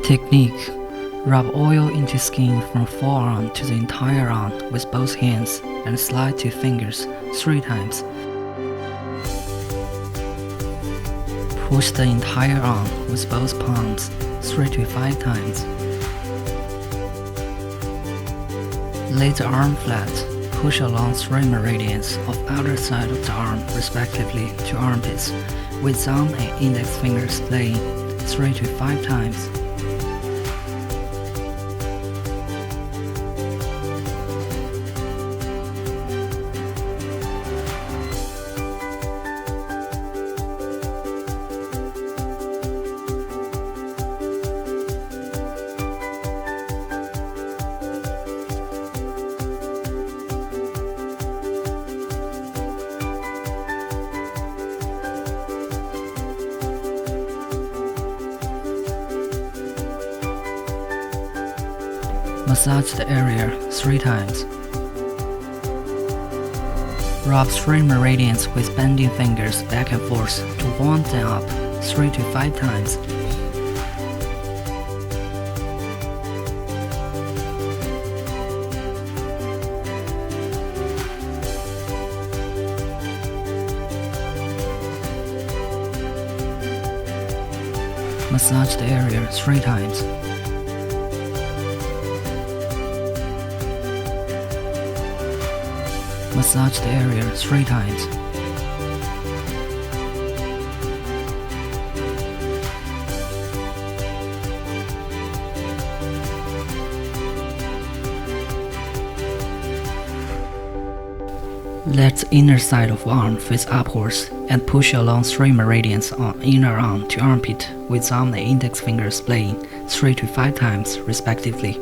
Technique: rub oil into skin from forearm to the entire arm with both hands and slide two fingers 3 times. Push the entire arm with both palms 3 to 5 times. Lay the arm flat. Push along 3 meridians of outer side of the arm respectively to armpits, with thumb and index fingers laying 3 to 5 times. Massage the area 3 times. Rub 3 meridians with bending fingers back and forth to warm them up 3 to 5 times. Massage the area 3 times. Massage the area 3 times. Let the inner side of arm face upwards and push along 3 meridians on inner arm to armpit with thumb and index fingers playing 3 to 5 times respectively.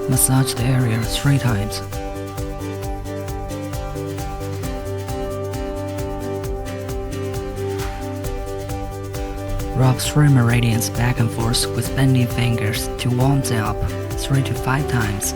Massage the area 3 times. Rub 3 meridians back and forth with bending fingers to warm them up 3 to 5 times.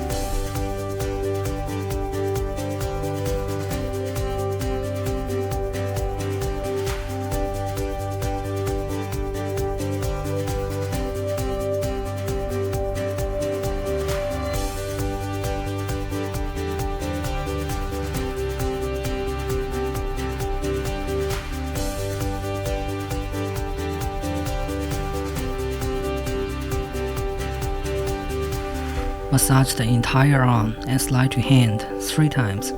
Massage the entire arm and slide to hand 3 times.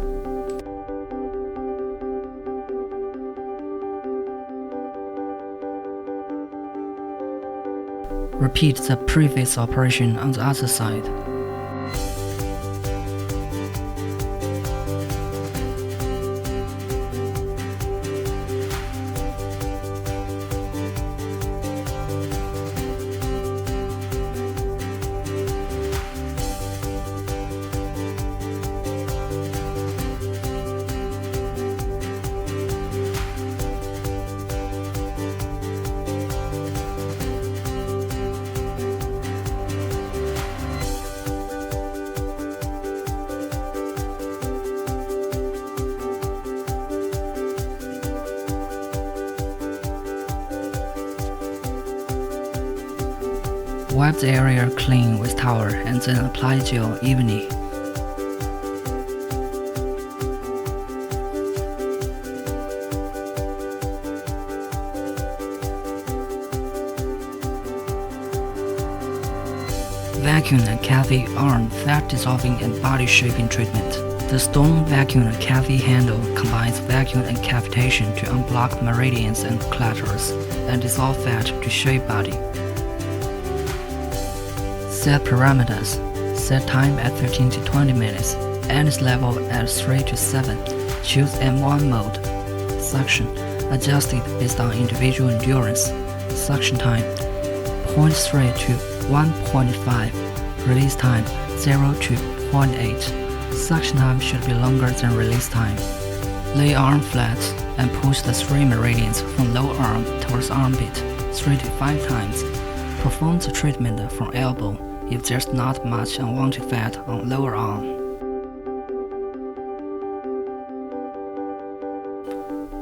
Repeat the previous operation on the other side. Wipe the area clean with towel and then apply gel evenly. Vacuum and Cavi arm fat dissolving and body shaping treatment. The Storm vacuum and Cavi handle combines vacuum and cavitation to unblock meridians and collaterals and dissolve fat to shape body. Set parameters. Set time at 15 to 20 minutes. Endless level at 3 to 7. Choose M1 mode. Suction. Adjusted based on individual endurance. Suction time 0.3 to 1.5. Release time 0 to 0.8. Suction time should be longer than release time. Lay arm flat and push the 3 meridians from lower arm towards armpit 3 to 5 times. Perform the treatment from elbow if there's not much unwanted fat on lower arm.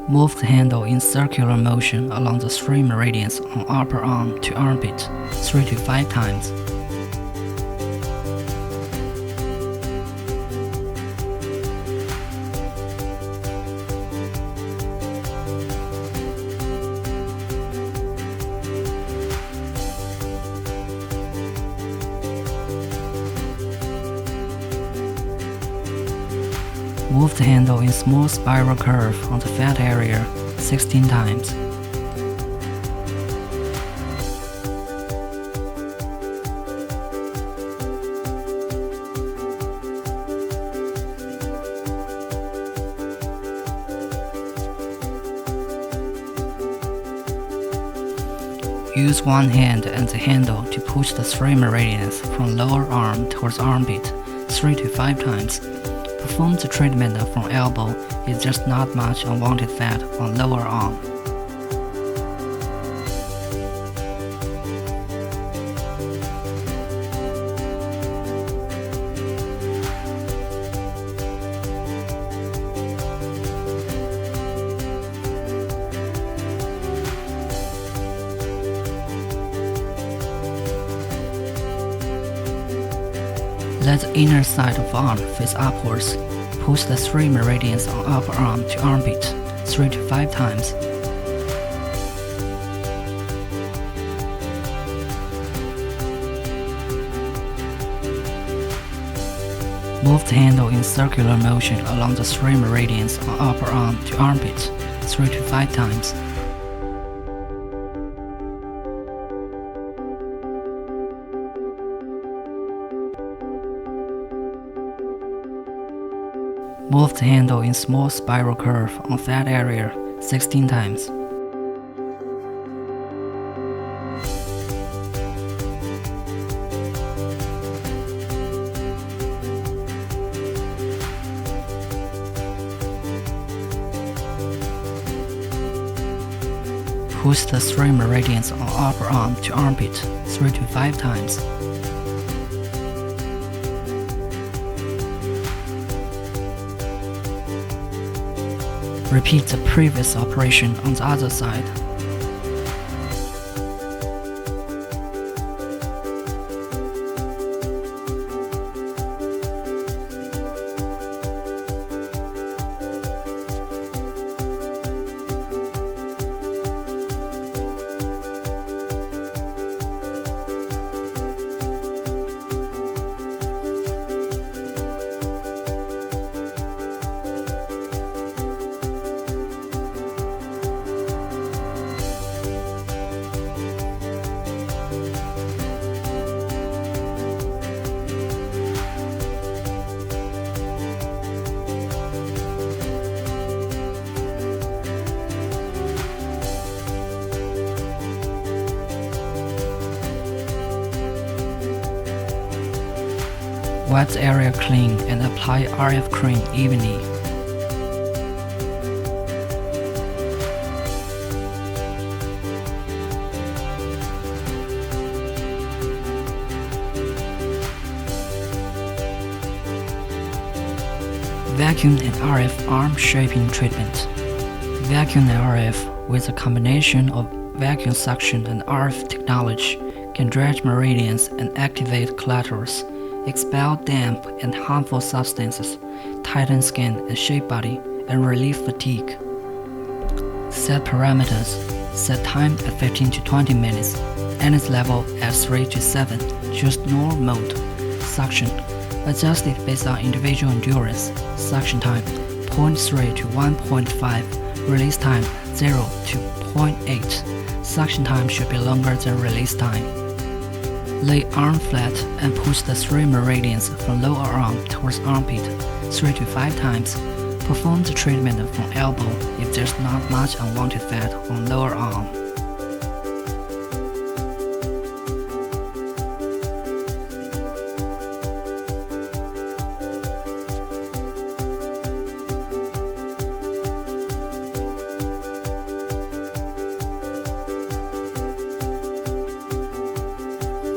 Move the handle in circular motion along the 3 meridians on upper arm to armpit 3 to 5 times. Move the handle in small spiral curve on the fat area 16 times. Use one hand and the handle to push the 3 meridians from lower arm towards armpit 3 to 5 times. Perform the treatment from elbow if there's not much unwanted fat on lower arm. Let the inner side of arm face upwards. Push the 3 meridians on upper arm to armpit 3 to 5 times. Move the handle in circular motion along the 3 meridians on upper arm to armpit 3 to 5 times. Move the handle in small spiral curve on fat area 16 times. Push the 3 meridians on upper arm to armpit 3 to 5 times. Repeat the previous operation on the other side. Wipe the area clean and apply RF cream evenly. Vacuum and RF arm shaping treatment. Vacuum and RF with a combination of vacuum suction and RF technology can dredge meridians and activate collaterals, expel damp and harmful substances, tighten skin and shape body, and relieve fatigue. Set parameters. Set time at 15 to 20 minutes, endless level at 3 to 7. Choose Normal mode. Suction. Adjusted based on individual endurance. Suction time 0.3 to 1.5. Release time 0 to 0.8. Suction time should be longer than release time. Lay arm flat and push the 3 meridians from lower arm towards armpit 3 to 5 times. Perform the treatment from elbow if there's not much unwanted fat on lower arm.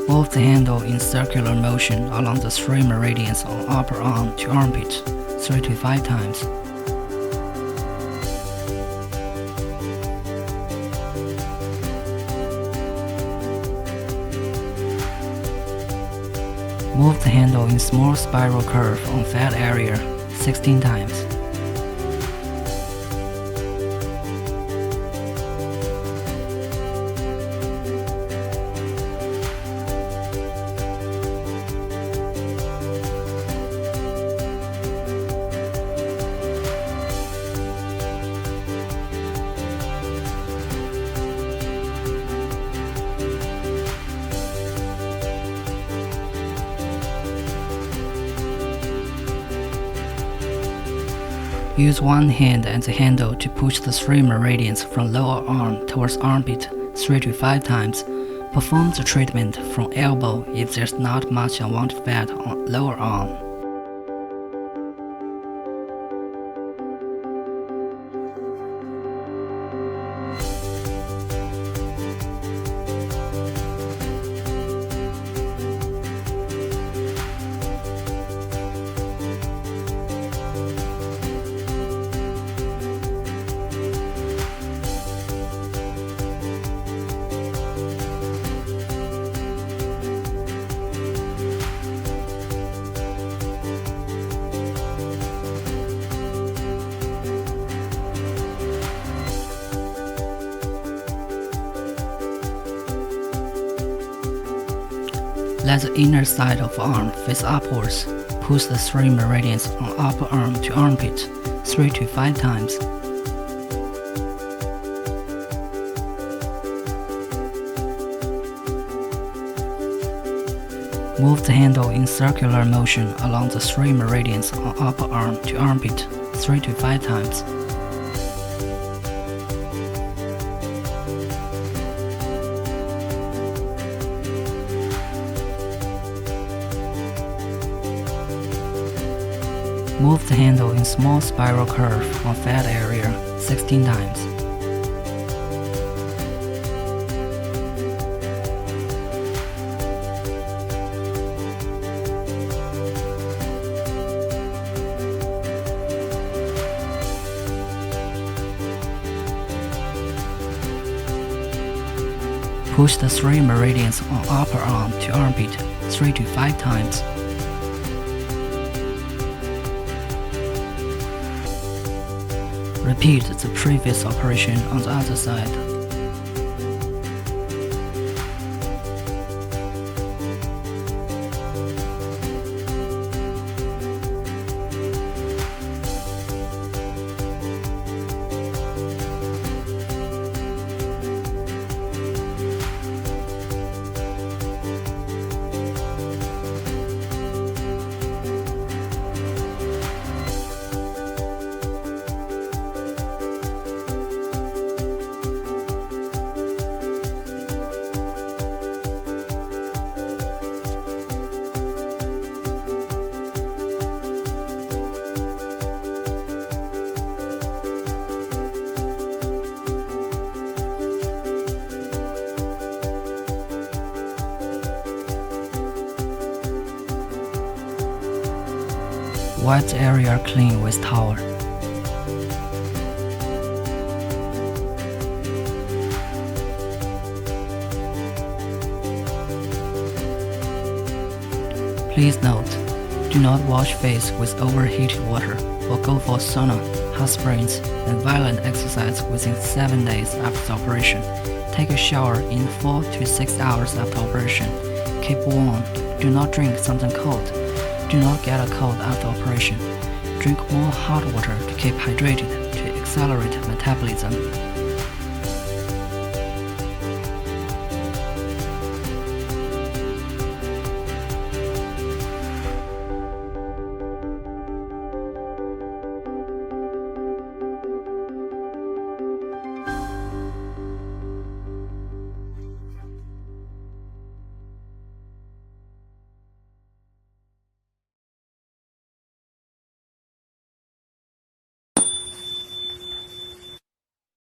Move the handle in circular motion along the 3 meridians on upper arm to armpit 3 to 5 times. Move the handle in small spiral curve on fat area 16 times. Use one hand and the handle to push the 3 meridians from lower arm towards armpit 3 to 5 times. Perform the treatment from elbow if there's not much unwanted fat on lower arm. Let the inner side of arm face upwards. Push the 3 meridians on upper arm to armpit 3 to 5 times. Move the handle in circular motion along the 3 meridians on upper arm to armpit 3 to 5 times. Move the handle in small spiral curve on fat area 16 times. Push the 3 meridians on upper arm to armpit 3 to 5 times. Repeat the previous operation on the other side. Wipe the area clean with towel. Please note, do not wash face with overheated water or go for sauna, hot springs, and violent exercise within 7 days after the operation. Take a shower in 4 to 6 hours after operation. Keep warm. Do not drink something cold. Do not get a cold after operation. Drink more hot water to keep hydrated to accelerate metabolism.